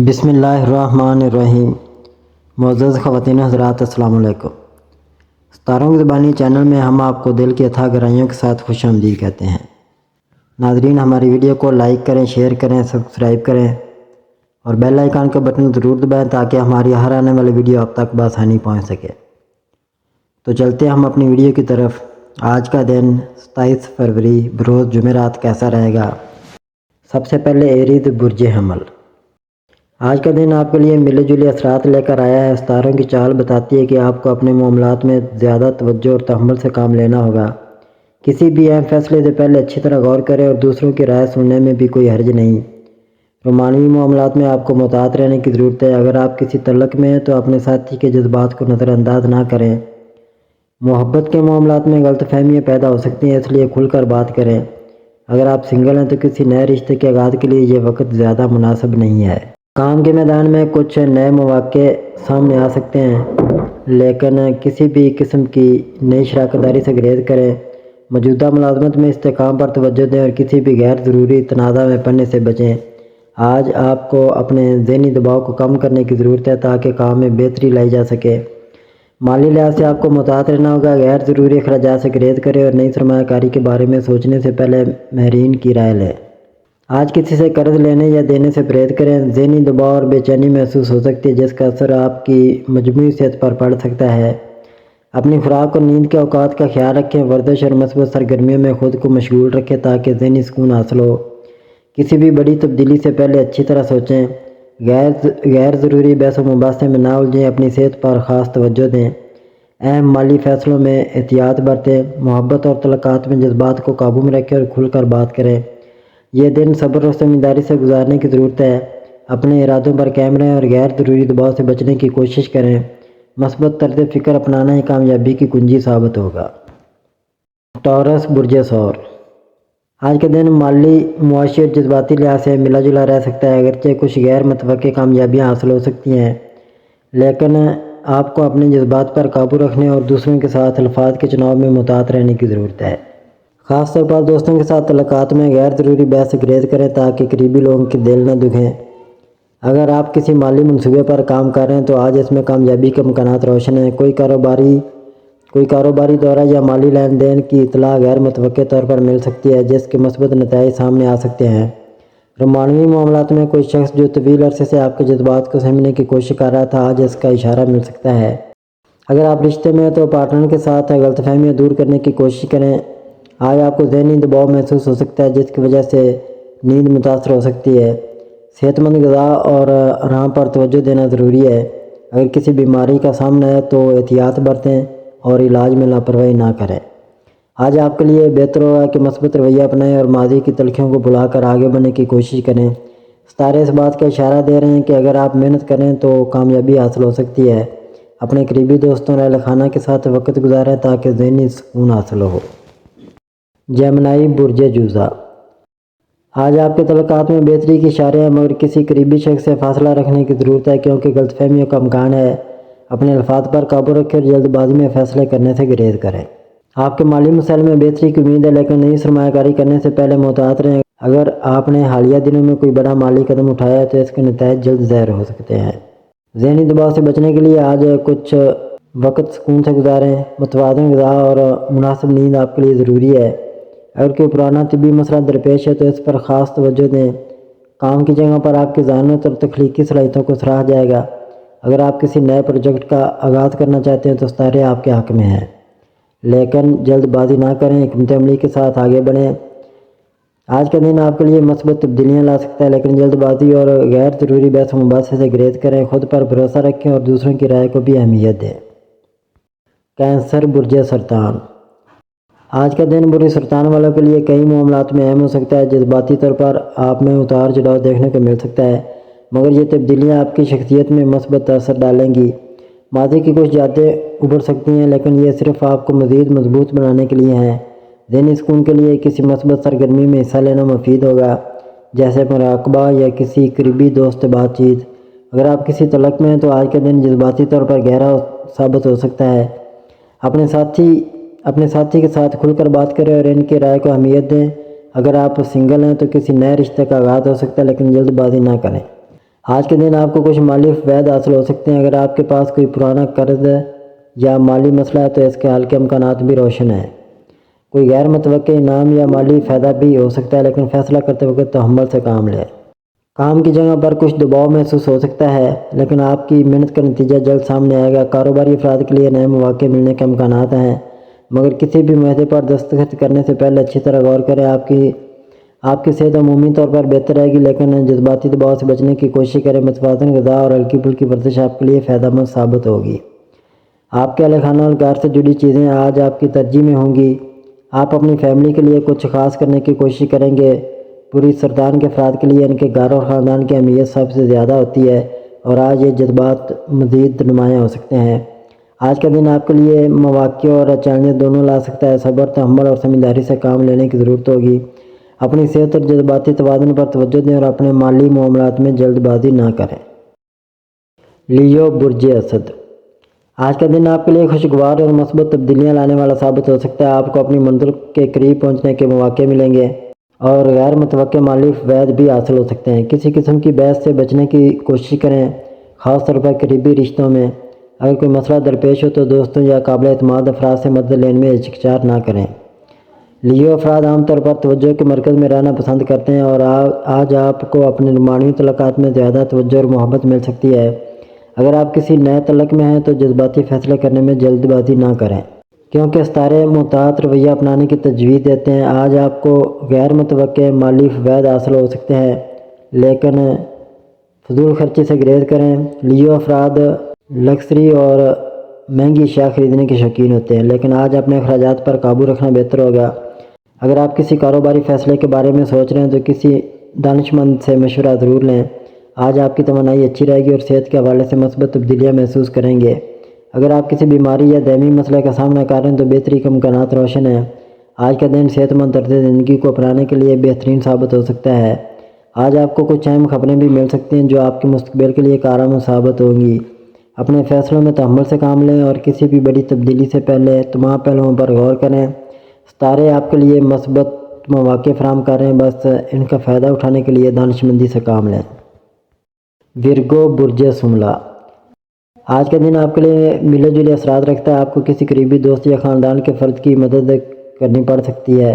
بسم اللہ الرحمن الرحیم۔ معزز خواتین حضرات، السلام علیکم۔ ستاروں کی زبانی چینل میں ہم آپ کو دل کی اتھاہ گہرائیوں کے ساتھ خوش آمدید کہتے ہیں۔ ناظرین، ہماری ویڈیو کو لائک کریں، شیئر کریں، سبسکرائب کریں اور بیل آئیکن کا بٹن ضرور دبائیں تاکہ ہماری ہر آنے والی ویڈیو آپ تک بآسانی پہنچ سکے۔ تو چلتے ہیں ہم اپنی ویڈیو کی طرف۔ آج کا دن 27 فروری بروز جمعرات کیسا رہے گا؟ سب سے پہلے ایریز برج حمل۔ آج کا دن آپ کے لیے ملے جلے اثرات لے کر آیا ہے۔ ستاروں کی چال بتاتی ہے کہ آپ کو اپنے معاملات میں زیادہ توجہ اور تحمل سے کام لینا ہوگا۔ کسی بھی اہم فیصلے سے پہلے اچھی طرح غور کریں اور دوسروں کی رائے سننے میں بھی کوئی حرج نہیں۔ رومانوی معاملات میں آپ کو محتاط رہنے کی ضرورت ہے۔ اگر آپ کسی تعلق میں ہیں تو اپنے ساتھی کے جذبات کو نظر انداز نہ کریں۔ محبت کے معاملات میں غلط فہمیاں پیدا ہو سکتی ہیں، اس لیے کھل کر بات کریں۔ اگر آپ سنگل ہیں تو کسی نئے رشتے کے آغاز کے لیے یہ وقت زیادہ مناسب نہیں ہے۔ کام کے میدان میں کچھ نئے مواقع سامنے آ سکتے ہیں، لیکن کسی بھی قسم کی نئی شراکت داری سے گریز کریں۔ موجودہ ملازمت میں استحکام پر توجہ دیں اور کسی بھی غیر ضروری تنازع میں پڑنے سے بچیں۔ آج آپ کو اپنے ذہنی دباؤ کو کم کرنے کی ضرورت ہے تاکہ کام میں بہتری لائی جا سکے۔ مالی لحاظ سے آپ کو محتاط رہنا ہوگا۔ غیر ضروری اخراجات سے گریز کریں اور نئی سرمایہ کاری کے بارے میں سوچنے سے پہلے ماہرین کی رائے لیں۔ آج کسی سے قرض لینے یا دینے سے پرہیز کریں۔ ذہنی دباؤ اور بے چینی محسوس ہو سکتی ہے جس کا اثر آپ کی مجموعی صحت پر پڑ سکتا ہے۔ اپنی خوراک اور نیند کے اوقات کا خیال رکھیں۔ ورزش اور مثبت سرگرمیوں میں خود کو مشغول رکھیں تاکہ ذہنی سکون حاصل ہو۔ کسی بھی بڑی تبدیلی سے پہلے اچھی طرح سوچیں۔ غیر ضروری بحث و مباحثے میں نہ الجھیں۔ اپنی صحت پر خاص توجہ دیں۔ اہم مالی فیصلوں میں احتیاط برتیں۔ محبت اور تعلقات میں جذبات کو قابو میں رکھیں اور کھل کر بات کریں۔ یہ دن صبر اور سمجھداری سے گزارنے کی ضرورت ہے۔ اپنے ارادوں پر قائم رہیں اور غیر ضروری دباؤ سے بچنے کی کوشش کریں۔ مثبت طرز فکر اپنانا ہی کامیابی کی کنجی ثابت ہوگا۔ ٹورس برج ثور۔ آج کا دن مالی، معاشی اور جذباتی لحاظ سے ملا جلا رہ سکتا ہے۔ اگرچہ کچھ غیر متوقع کامیابیاں حاصل ہو سکتی ہیں، لیکن آپ کو اپنے جذبات پر قابو رکھنے اور دوسروں کے ساتھ الفاظ کے چناؤ میں محتاط رہنے کی ضرورت ہے۔ خاص طور پر دوستوں کے ساتھ تعلقات میں غیر ضروری بحث سے گریز کریں تاکہ قریبی لوگوں کے دل نہ دکھیں۔ اگر آپ کسی مالی منصوبے پر کام کر رہے ہیں تو آج اس میں کامیابی کے امکانات روشن ہیں۔ کوئی کاروباری دورہ یا مالی لین دین کی اطلاع غیر متوقع طور پر مل سکتی ہے جس کے مثبت نتائج سامنے آ سکتے ہیں۔ رومانوی معاملات میں کوئی شخص جو طویل عرصے سے آپ کے جذبات کو سمجھنے کی کوشش کر رہا تھا، آج اس کا اشارہ مل سکتا ہے۔ اگر آپ رشتے میں ہیں تو پارٹنر کے ساتھ غلط فہمیاں دور کرنے کی کوشش کریں۔ آج آپ کو ذہنی دباؤ محسوس ہو سکتا ہے جس کی وجہ سے نیند متاثر ہو سکتی ہے۔ صحت مند غذا اور آرام پر توجہ دینا ضروری ہے۔ اگر کسی بیماری کا سامنا ہے تو احتیاط برتیں اور علاج میں لاپرواہی نہ کریں۔ آج آپ کے لیے بہتر ہوگا کہ مثبت رویہ اپنائیں اور ماضی کی تلخیوں کو بھلا کر آگے بڑھنے کی کوشش کریں۔ ستارے اس بات کا اشارہ دے رہے ہیں کہ اگر آپ محنت کریں تو کامیابی حاصل ہو سکتی ہے۔ اپنے قریبی دوستوں اور اہل خانہ کے ساتھ وقت گزاریں تاکہ ذہنی سکون حاصل ہو۔ جیمنائی برج جوزہ۔ آج آپ کے تعلقات میں بہتری کی اشارے ہیں، مگر کسی قریبی شخص سے فاصلہ رکھنے کی ضرورت ہے کیونکہ غلط فہمیوں کا امکان ہے۔ اپنے الفاظ پر قابو رکھیں اور جلد بازی میں فیصلے کرنے سے گریز کریں۔ آپ کے مالی مسائل میں بہتری کی امید ہے، لیکن نئی سرمایہ کاری کرنے سے پہلے محتاط رہیں۔ اگر آپ نے حالیہ دنوں میں کوئی بڑا مالی قدم اٹھایا ہے تو اس کے نتائج جلد ظاہر ہو سکتے ہیں۔ ذہنی دباؤ سے بچنے کے لیے آج کچھ وقت سکون سے گزاریں۔ متوازن غذا اور مناسب نیند آپ کے لیے ضروری ہے۔ اگر کوئی پرانا طبی مسئلہ درپیش ہے تو اس پر خاص توجہ دیں۔ کام کی جگہ پر آپ کی ذہانت اور تخلیقی صلاحیتوں کو سراہا جائے گا۔ اگر آپ کسی نئے پروجیکٹ کا آغاز کرنا چاہتے ہیں تو ستارے آپ کے حق میں ہیں، لیکن جلد بازی نہ کریں، حکمت عملی کے ساتھ آگے بڑھیں۔ آج کا دن آپ کے لیے مثبت تبدیلیاں لا سکتا ہے، لیکن جلد بازی اور غیر ضروری بحث و مباحثے سے گریز کریں۔ خود پر بھروسہ رکھیں اور دوسروں کی رائے کو بھی اہمیت دیں۔ کینسر برج سرطان۔ آج کا دن برج سرطان والوں کے لیے کئی معاملات میں اہم ہو سکتا ہے۔ جذباتی طور پر آپ میں اتار چڑھاؤ دیکھنے کو مل سکتا ہے، مگر یہ تبدیلیاں آپ کی شخصیت میں مثبت اثر ڈالیں گی۔ ماضی کی کچھ یادیں ابھر سکتی ہیں، لیکن یہ صرف آپ کو مزید مضبوط بنانے کے لیے ہیں۔ ذہنی سکون کے لیے کسی مثبت سرگرمی میں حصہ لینا مفید ہوگا، جیسے مراقبہ یا کسی قریبی دوست سے بات چیت۔ اگر آپ کسی تعلق میں ہیں تو آج کا دن جذباتی طور پر گہرا ثابت ہو سکتا ہے۔ اپنے ساتھی کے ساتھ کھل کر بات کریں اور ان کی رائے کو اہمیت دیں۔ اگر آپ سنگل ہیں تو کسی نئے رشتے کا آغاز ہو سکتا ہے، لیکن جلد بازی نہ کریں۔ آج کے دن آپ کو کچھ مالی فوائد حاصل ہو سکتے ہیں۔ اگر آپ کے پاس کوئی پرانا قرض یا مالی مسئلہ ہے تو اس کے حل کے امکانات بھی روشن ہیں۔ کوئی غیر متوقع انعام یا مالی فائدہ بھی ہو سکتا ہے، لیکن فیصلہ کرتے وقت تحمل سے کام لیں۔ کام کی جگہ پر کچھ دباؤ محسوس ہو سکتا ہے، لیکن آپ کی محنت کا نتیجہ جلد سامنے آئے گا۔ کاروباری افراد کے لیے نئے مواقع ملنے کے امکانات ہیں، مگر کسی بھی معاہدے پر دستخط کرنے سے پہلے اچھی طرح غور کریں۔ آپ کی صحت عمومی طور پر بہتر رہے گی، لیکن جذباتی دباؤ سے بچنے کی کوشش کریں۔ متوازن غذا اور ہلکی پھلکی ورزش آپ کے لیے فائدہ مند ثابت ہوگی۔ آپ کے اہل خانہ اور گھر سے جڑی چیزیں آج آپ کی ترجیح میں ہوں گی۔ آپ اپنی فیملی کے لیے کچھ خاص کرنے کی کوشش کریں گے۔ پوری سرطان کے افراد کے لیے ان کے گھر اور خاندان کی اہمیت سب سے زیادہ ہوتی ہے، اور آج یہ جذبات مزید نمایاں ہو سکتے ہیں۔ آج کا دن آپ کے لیے مواقع اور چیلنج دونوں لا سکتا ہے۔ صبر، تحمل اور سمجھداری سے کام لینے کی ضرورت ہوگی۔ اپنی صحت اور جذباتی توازن پر توجہ دیں اور اپنے مالی معاملات میں جلد بازی نہ کریں۔ لیو، برج اسد۔ آج کا دن آپ کے لیے خوشگوار اور مثبت تبدیلیاں لانے والا ثابت ہو سکتا ہے۔ آپ کو اپنی منزل کے قریب پہنچنے کے مواقع ملیں گے اور غیر متوقع مالی فوائد بھی حاصل ہو سکتے ہیں۔ کسی قسم کی بحث سے بچنے کی کوشش کریں، خاص طور پر قریبی رشتوں میں۔ اگر کوئی مسئلہ درپیش ہو تو دوستوں یا قابل اعتماد افراد سے مدد لینے میں ہچکچاہٹ نہ کریں۔ لیو افراد عام طور پر توجہ کے مرکز میں رہنا پسند کرتے ہیں، اور آج آپ کو اپنے رومانوی تعلقات میں زیادہ توجہ اور محبت مل سکتی ہے۔ اگر آپ کسی نئے تعلق میں ہیں تو جذباتی فیصلے کرنے میں جلد بازی نہ کریں، کیونکہ ستارے محتاط رویہ اپنانے کی تجویز دیتے ہیں۔ آج آپ کو غیر متوقع مالی فوائد حاصل ہو سکتے ہیں، لیکن فضول خرچی سے گریز کریں۔ لیو افراد لکسری اور مہنگی اشیاء خریدنے کے شوقین ہوتے ہیں، لیکن آج اپنے اخراجات پر قابو رکھنا بہتر ہوگا۔ اگر آپ کسی کاروباری فیصلے کے بارے میں سوچ رہے ہیں تو کسی دانشمند سے مشورہ ضرور لیں۔ آج آپ کی توانائی اچھی رہے گی اور صحت کے حوالے سے مثبت تبدیلیاں محسوس کریں گے۔ اگر آپ کسی بیماری یا دائمی مسئلے کا سامنا کر رہے ہیں تو بہتری کے امکانات روشن ہیں۔ آج کا دن صحت مند طرز زندگی کو اپنانے کے لیے بہترین ثابت ہو سکتا ہے۔ آج آپ کو کچھ اہم خبریں بھی مل سکتی ہیں جو آپ کے مستقبل کے لیے کارآمد ثابت ہوں گی۔ اپنے فیصلوں میں تحمل سے کام لیں اور کسی بھی بڑی تبدیلی سے پہلے تمام پہلوؤں پر غور کریں۔ ستارے آپ کے لیے مثبت مواقع فراہم کر رہے ہیں، بس ان کا فائدہ اٹھانے کے لیے دانشمندی سے کام لیں۔ ورگو، برج شملہ۔ آج کا دن آپ کے لیے ملے جلے اثرات رکھتا ہے۔ آپ کو کسی قریبی دوست یا خاندان کے فرد کی مدد کرنی پڑ سکتی ہے،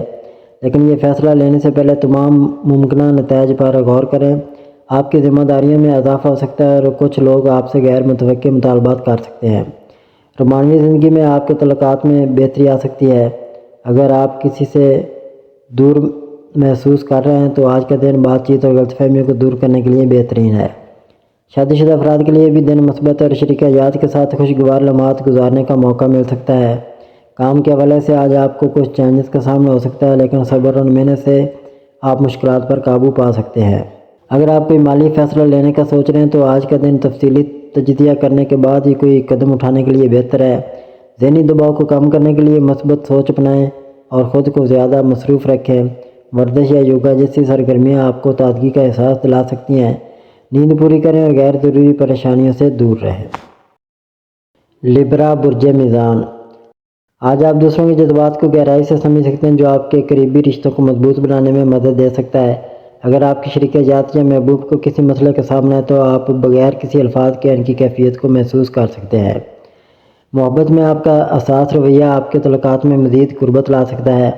لیکن یہ فیصلہ لینے سے پہلے تمام ممکنہ نتائج پر غور کریں۔ آپ کی ذمہ داریوں میں اضافہ ہو سکتا ہے اور کچھ لوگ آپ سے غیر متوقع مطالبات کر سکتے ہیں۔ رومانوی زندگی میں آپ کے تعلقات میں بہتری آ سکتی ہے۔ اگر آپ کسی سے دور محسوس کر رہے ہیں تو آج کا دن بات چیت اور غلط فہمیوں کو دور کرنے کے لیے بہترین ہے۔ شادی شدہ افراد کے لیے بھی دن مثبت اور شریک حیات کے ساتھ خوشگوار لمحات گزارنے کا موقع مل سکتا ہے۔ کام کے حوالے سے آج آپ کو کچھ چیلنجز کا سامنا ہو سکتا ہے، لیکن صبر اور محنت سے آپ مشکلات پر قابو پا سکتے ہیں۔ اگر آپ کوئی مالی فیصلہ لینے کا سوچ رہے ہیں تو آج کا دن تفصیلی تجزیہ کرنے کے بعد ہی کوئی قدم اٹھانے کے لیے بہتر ہے۔ ذہنی دباؤ کو کم کرنے کے لیے مثبت سوچ اپنائیں اور خود کو زیادہ مصروف رکھیں۔ ورزش یا یوگا جیسی سرگرمیاں آپ کو تازگی کا احساس دلا سکتی ہیں۔ نیند پوری کریں اور غیر ضروری پریشانیوں سے دور رہیں۔ لیبرا، برج میزان۔ آج آپ دوسروں کے جذبات کو گہرائی سے سمجھ سکتے ہیں، جو آپ کے قریبی رشتوں کو مضبوط بنانے میں مدد دے سکتا ہے۔ اگر آپ کی شریک حیات یا محبوب کو کسی مسئلے کا سامنا ہے تو آپ بغیر کسی الفاظ کے ان کی کیفیت کو محسوس کر سکتے ہیں۔ محبت میں آپ کا حساس رویہ آپ کے تعلقات میں مزید قربت لا سکتا ہے۔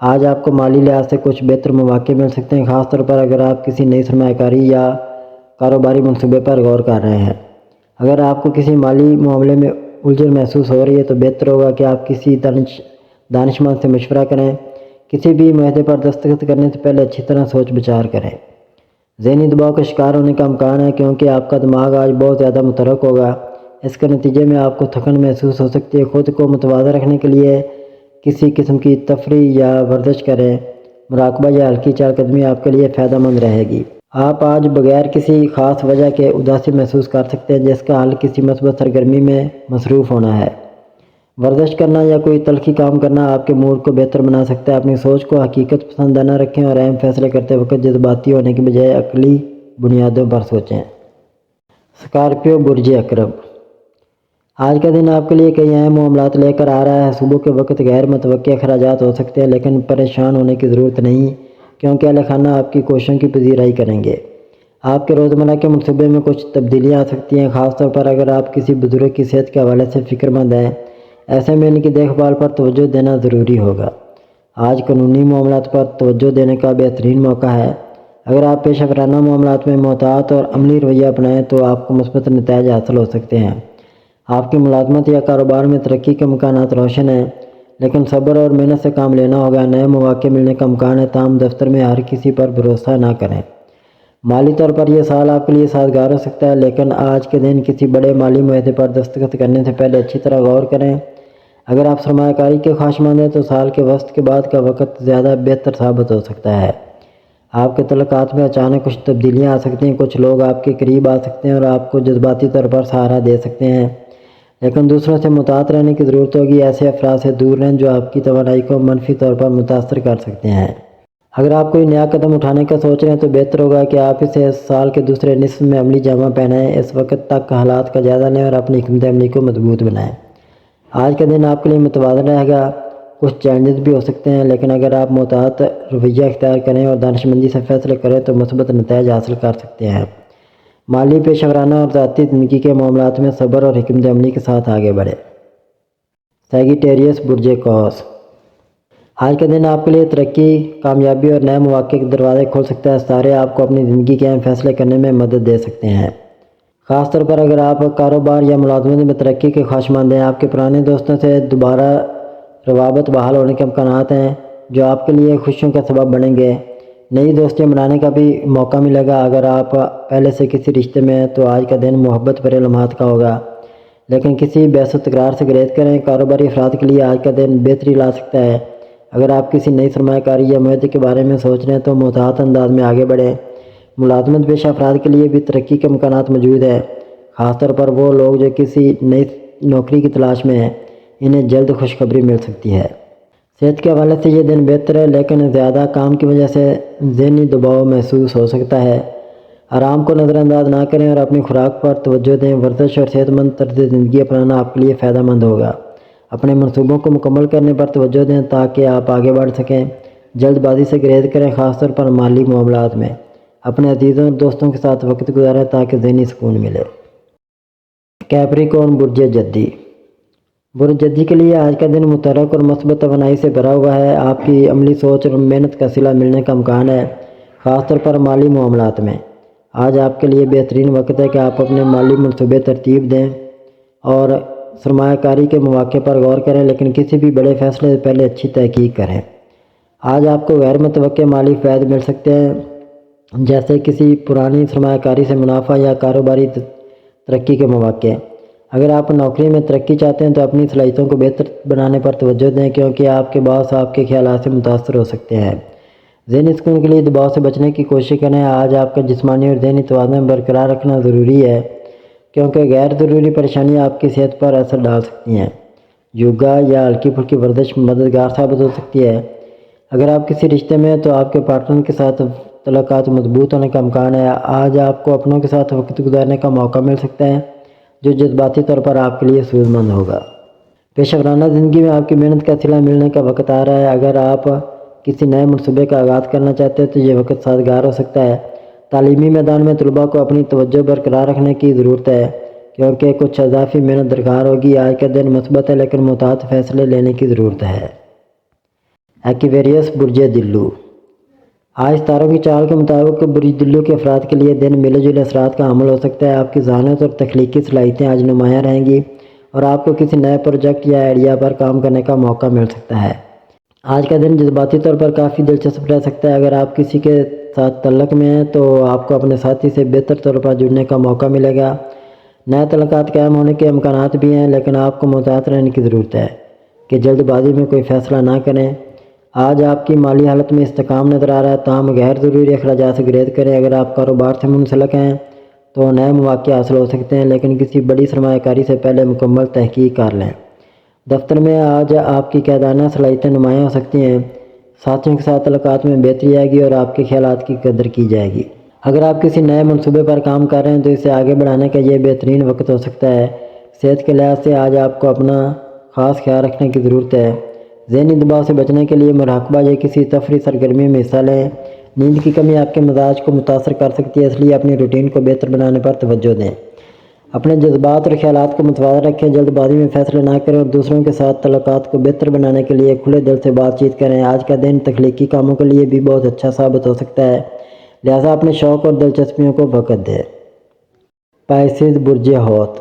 آج آپ کو مالی لحاظ سے کچھ بہتر مواقع مل سکتے ہیں، خاص طور پر اگر آپ کسی نئی سرمایہ کاری یا کاروباری منصوبے پر غور کر رہے ہیں۔ اگر آپ کو کسی مالی معاملے میں الجھن محسوس ہو رہی ہے تو بہتر ہوگا کہ آپ کسی دانشمند سے مشورہ کریں۔ کسی بھی معاہدے پر دستخط کرنے سے پہلے اچھی طرح سوچ بچار کریں۔ ذہنی دباؤ کا شکار ہونے کا امکان ہے، کیونکہ آپ کا دماغ آج بہت زیادہ متحرک ہوگا۔ اس کے نتیجے میں آپ کو تھکن محسوس ہو سکتی ہے۔ خود کو متوازن رکھنے کے لیے کسی قسم کی تفریح یا ورزش کریں۔ مراقبہ یا ہلکی چال قدمی آپ کے لیے فائدہ مند رہے گی۔ آپ آج بغیر کسی خاص وجہ کے اداسی محسوس کر سکتے ہیں، جس کا حل کسی مثبت سرگرمی میں مصروف ہونا ہے۔ ورزش کرنا یا کوئی تلخی کام کرنا آپ کے موڈ کو بہتر بنا سکتا ہے۔ اپنی سوچ کو حقیقت پسندانہ رکھیں اور اہم فیصلے کرتے وقت جذباتی ہونے کے بجائے عقلی بنیادوں پر سوچیں۔ اسکارپیو، برج عقرب۔ آج کا دن آپ کے لیے کئی اہم معاملات لے کر آ رہا ہے۔ صبح کے وقت غیر متوقع اخراجات ہو سکتے ہیں، لیکن پریشان ہونے کی ضرورت نہیں، کیونکہ اہل خانہ آپ کی کوششوں کی پذیرائی کریں گے۔ آپ کے روزمرہ کے منصوبے میں کچھ تبدیلیاں آ سکتی ہیں، خاص طور پر اگر آپ کسی بزرگ کی صحت کے حوالے سے فکر مند ہیں۔ ایسے میں ان کی دیکھ بھال پر توجہ دینا ضروری ہوگا۔ آج قانونی معاملات پر توجہ دینے کا بہترین موقع ہے۔ اگر آپ پیشہ ورانہ معاملات میں محتاط اور عملی رویہ اپنائیں تو آپ کو مثبت نتائج حاصل ہو سکتے ہیں۔ آپ کی ملازمت یا کاروبار میں ترقی کے امکانات روشن ہیں، لیکن صبر اور محنت سے کام لینا ہوگا۔ نئے مواقع ملنے کا امکان ہے، تاہم دفتر میں ہر کسی پر بھروسہ نہ کریں۔ مالی طور پر یہ سال آپ کے لیے سازگار ہو سکتا ہے، لیکن آج کے دن کسی بڑے مالی معاہدے پر دستخط کرنے سے پہلے اچھی طرح غور کریں۔ اگر آپ سرمایہ کاری کے خواہشمند ہیں تو سال کے وسط کے بعد کا وقت زیادہ بہتر ثابت ہو سکتا ہے۔ آپ کے تعلقات میں اچانک کچھ تبدیلیاں آ سکتی ہیں، کچھ لوگ آپ کے قریب آ سکتے ہیں اور آپ کو جذباتی طور پر سہارا دے سکتے ہیں، لیکن دوسروں سے محتاط رہنے کی ضرورت ہوگی۔ ایسے افراد سے دور رہیں جو آپ کی توانائی کو منفی طور پر متاثر کر سکتے ہیں۔ اگر آپ کوئی نیا قدم اٹھانے کا سوچ رہے ہیں تو بہتر ہوگا کہ آپ اسے سال کے دوسرے نصف میں عملی جامہ پہنائیں۔ اس وقت تک حالات کا جائزہ لیں اور اپنی حکمت عملی کو مضبوط بنائیں۔ آج کا دن آپ کے لیے متوازن رہے گا، کچھ چیلنجز بھی ہو سکتے ہیں، لیکن اگر آپ محتاط رویہ اختیار کریں اور دانشمندی سے فیصلے کریں تو مثبت نتائج حاصل کر سکتے ہیں۔ مالی، پیشہ ورانہ اور ذاتی زندگی کے معاملات میں صبر اور حکمت عملی کے ساتھ آگے بڑھیں۔ سیگیٹیریس، برج قوس۔ آج کا دن آپ کے لیے ترقی، کامیابی اور نئے مواقع کے دروازے کھول سکتا ہے۔ ستارے آپ کو اپنی زندگی کے اہم فیصلے کرنے میں مدد دے سکتے ہیں، خاص طور پر اگر آپ کاروبار یا ملازمت میں ترقی کے خواہشمند ہیں۔ آپ کے پرانے دوستوں سے دوبارہ روابط بحال ہونے کے امکانات ہیں، جو آپ کے لیے خوشیوں کا سبب بنیں گے۔ نئی دوستیاں بنانے کا بھی موقع ملے گا۔ اگر آپ پہلے سے کسی رشتے میں ہیں تو آج کا دن محبت بھرے لمحات کا ہوگا، لیکن کسی بحث و تکرار سے گریز کریں۔ کاروباری افراد کے لیے آج کا دن بہتری لا سکتا ہے۔ اگر آپ کسی نئی سرمایہ کاری یا معاہدے کے بارے میں سوچ رہے ہیں تو محتاط انداز میں آگے بڑھیں۔ ملازمت پیشہ افراد کے لیے بھی ترقی کے امکانات موجود ہیں، خاص طور پر وہ لوگ جو کسی نئی نوکری کی تلاش میں ہیں، انہیں جلد خوشخبری مل سکتی ہے۔ صحت کے حوالے سے یہ دن بہتر ہے، لیکن زیادہ کام کی وجہ سے ذہنی دباؤ محسوس ہو سکتا ہے۔ آرام کو نظر انداز نہ کریں اور اپنی خوراک پر توجہ دیں۔ ورزش اور صحت مند طرز زندگی اپنانا آپ کے لیے فائدہ مند ہوگا۔ اپنے منصوبوں کو مکمل کرنے پر توجہ دیں تاکہ آپ آگے بڑھ سکیں۔ جلد بازی سے گریز کریں، خاص طور پر مالی معاملات میں۔ اپنے عزیزوں اور دوستوں کے ساتھ وقت گزاریں تاکہ ذہنی سکون ملے۔ کیپریکارن، برج جدی۔ برج جدی کے لیے آج کا دن متحرک اور مثبت توانائی سے بھرا ہوا ہے۔ آپ کی عملی سوچ اور محنت کا صلہ ملنے کا امکان ہے، خاص طور پر مالی معاملات میں۔ آج آپ کے لیے بہترین وقت ہے کہ آپ اپنے مالی منصوبے ترتیب دیں اور سرمایہ کاری کے مواقع پر غور کریں، لیکن کسی بھی بڑے فیصلے سے پہلے اچھی تحقیق کریں۔ آج آپ کو غیر متوقع مالی فوائد مل سکتے ہیں، جیسے کسی پرانی سرمایہ کاری سے منافع یا کاروباری ترقی کے مواقع۔ اگر آپ نوکری میں ترقی چاہتے ہیں تو اپنی صلاحیتوں کو بہتر بنانے پر توجہ دیں، کیونکہ آپ کے باس آپ کے خیالات سے متاثر ہو سکتے ہیں۔ ذہنی سکون کے لیے دباؤ سے بچنے کی کوشش کریں۔ آج آپ کا جسمانی اور ذہنی توازن برقرار رکھنا ضروری ہے، کیونکہ غیر ضروری پریشانیاں آپ کی صحت پر اثر ڈال سکتی ہیں۔ یوگا یا ہلکی پھلکی ورزش مددگار ثابت ہو سکتی ہے۔ اگر آپ کسی رشتے میں ہیں تو آپ کے پارٹنر کے ساتھ تعلقات مضبوط ہونے کا امکان ہے۔ آج آپ کو اپنوں کے ساتھ وقت گزارنے کا موقع مل سکتا ہے، جو جذباتی طور پر آپ کے لیے سود مند ہوگا۔ پیشہ ورانہ زندگی میں آپ کی محنت کا صلہ ملنے کا وقت آ رہا ہے۔ اگر آپ کسی نئے منصوبے کا آغاز کرنا چاہتے ہیں تو یہ وقت سازگار ہو سکتا ہے۔ تعلیمی میدان میں طلباء کو اپنی توجہ برقرار رکھنے کی ضرورت ہے، کیونکہ کچھ اضافی محنت درکار ہوگی۔ آج کا دن مثبت ہے، لیکن محتاط فیصلے لینے کی ضرورت ہے۔ ایکویریس، برج دلو۔ آج ستاروں کی چال کے مطابق برج دلو کے افراد کے لیے دن ملے جلے اثرات کا حامل ہو سکتا ہے۔ آپ کی ذہانت اور تخلیقی صلاحیتیں آج نمایاں رہیں گی اور آپ کو کسی نئے پروجیکٹ یا آئیڈیا پر کام کرنے کا موقع مل سکتا ہے۔ آج کا دن جذباتی طور پر کافی دلچسپ رہ سکتا ہے۔ اگر آپ کسی کے ساتھ تعلق میں ہیں تو آپ کو اپنے ساتھی سے بہتر طور پر جڑنے کا موقع ملے گا۔ نئے تعلقات قائم ہونے کے امکانات بھی ہیں، لیکن آپ کو محتاط رہنے کی ضرورت ہے کہ جلد بازی میں کوئی فیصلہ نہ کریں۔ آج آپ کی مالی حالت میں استحکام نظر آ رہا ہے، تاہم غیر ضروری اخراجات سے گریز کریں۔ اگر آپ کاروبار سے منسلک ہیں تو نئے مواقع حاصل ہو سکتے ہیں، لیکن کسی بڑی سرمایہ کاری سے پہلے مکمل تحقیق کر لیں۔ دفتر میں آج آپ کی قیادانہ صلاحیتیں نمایاں ہو سکتی ہیں۔ ساتھیوں کے ساتھ تعلقات میں بہتری آئے گی اور آپ کے خیالات کی قدر کی جائے گی۔ اگر آپ کسی نئے منصوبے پر کام کر رہے ہیں تو اسے آگے بڑھانے کا یہ بہترین وقت ہو سکتا ہے۔ صحت کے لحاظ سے آج آپ کو اپنا خاص خیال رکھنے کی ضرورت ہے۔ ذہنی دباؤ سے بچنے کے لیے مراقبہ یا کسی تفریحی سرگرمی میں حصہ لیں۔ نیند کی کمی آپ کے مزاج کو متاثر کر سکتی ہے، اس لیے اپنی روٹین کو بہتر بنانے پر توجہ دیں۔ اپنے جذبات اور خیالات کو متوازن رکھیں، جلد بازی میں فیصلے نہ کریں اور دوسروں کے ساتھ تعلقات کو بہتر بنانے کے لیے کھلے دل سے بات چیت کریں۔ آج کا دن تخلیقی کاموں کے لیے بھی بہت اچھا ثابت ہو سکتا ہے، لہٰذا اپنے شوق اور دلچسپیوں کو وقت دیں۔ پائسیز برج حوت،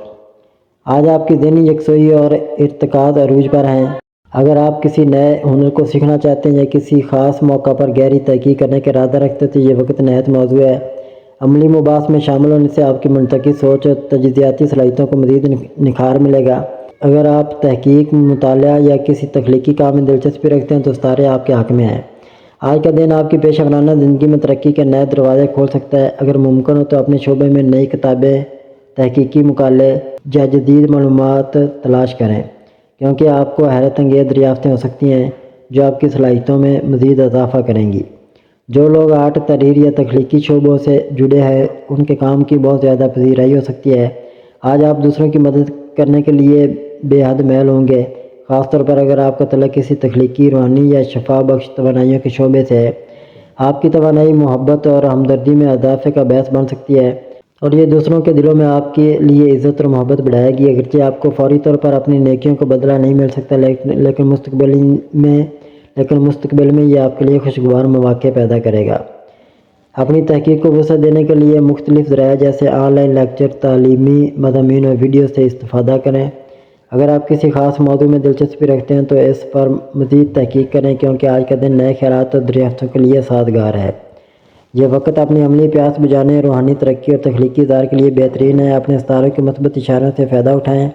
آج آپ کی ذہنی یکسوئی اور ارتقاء عروج پر ہیں۔ اگر آپ کسی نئے ہنر کو سیکھنا چاہتے ہیں یا کسی خاص موقع پر گہری تحقیق کرنے کا ارادہ رکھتے ہیں تو یہ وقت نہایت موزوں ہے۔ عملی مباحث میں شامل ہونے سے آپ کی منطقی سوچ اور تجزیاتی صلاحیتوں کو مزید نکھار ملے گا۔ اگر آپ تحقیق، مطالعہ یا کسی تخلیقی کام میں دلچسپی رکھتے ہیں تو ستارے آپ کے حق میں ہیں۔ آج کا دن آپ کی پیشہ ورانہ زندگی میں ترقی کے نئے دروازے کھول سکتا ہے۔ اگر ممکن ہو تو اپنے شعبے میں نئی کتابیں، تحقیقی مقالے یا جدید معلومات تلاش کریں، کیونکہ آپ کو حیرت انگیز دریافتیں ہو سکتی ہیں جو آپ کی صلاحیتوں میں مزید اضافہ کریں گی۔ جو لوگ آرٹ، تحریر یا تخلیقی شعبوں سے جڑے ہیں ان کے کام کی بہت زیادہ پذیرائی ہو سکتی ہے۔ آج آپ دوسروں کی مدد کرنے کے لیے بے حد میل ہوں گے، خاص طور پر اگر آپ کا تعلق کسی تخلیقی، روحانی یا شفا بخش توانائیوں کے شعبے سے ہے۔ آپ کی توانائی محبت اور ہمدردی میں اضافے کا باعث بن سکتی ہے اور یہ دوسروں کے دلوں میں آپ کے لیے عزت اور محبت بڑھائے گی۔ اگرچہ آپ کو فوری طور پر اپنی نیکیوں کا بدلہ نہیں مل سکتا، لیکن مستقبل میں یہ آپ کے لیے خوشگوار مواقع پیدا کرے گا۔ اپنی تحقیق کو وسعت دینے کے لیے مختلف ذرائع جیسے آن لائن لیکچر، تعلیمی مضامین اور ویڈیو سے استفادہ کریں۔ اگر آپ کسی خاص موضوع میں دلچسپی رکھتے ہیں تو اس پر مزید تحقیق کریں، کیونکہ آج کا دن نئے خیالات اور دریافتوں کے لیے سازگار ہے۔ یہ وقت اپنی عملی پیاس بجھانے، روحانی ترقی اور تخلیقی اظہار کے لیے بہترین ہے۔ اپنے ستاروں کے مثبت اشاروں سے فائدہ اٹھائیں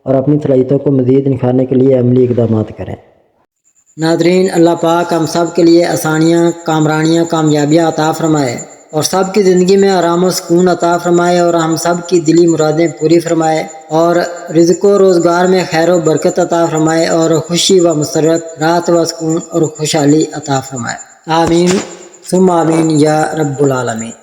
اور اپنی صلاحیتوں کو مزید نکھارنے کے لیے عملی اقدامات کریں۔ ناظرین، اللہ پاک ہم سب کے لیے آسانیاں، کامرانیاں، کامیابیاں عطا فرمائے اور سب کی زندگی میں آرام و سکون عطا فرمائے اور ہم سب کی دلی مرادیں پوری فرمائے اور رزق و روزگار میں خیر و برکت عطا فرمائے اور خوشی و مسرت، راحت و سکون اور خوشحالی عطا فرمائے۔ آمین ثم آمین یا رب العالمین۔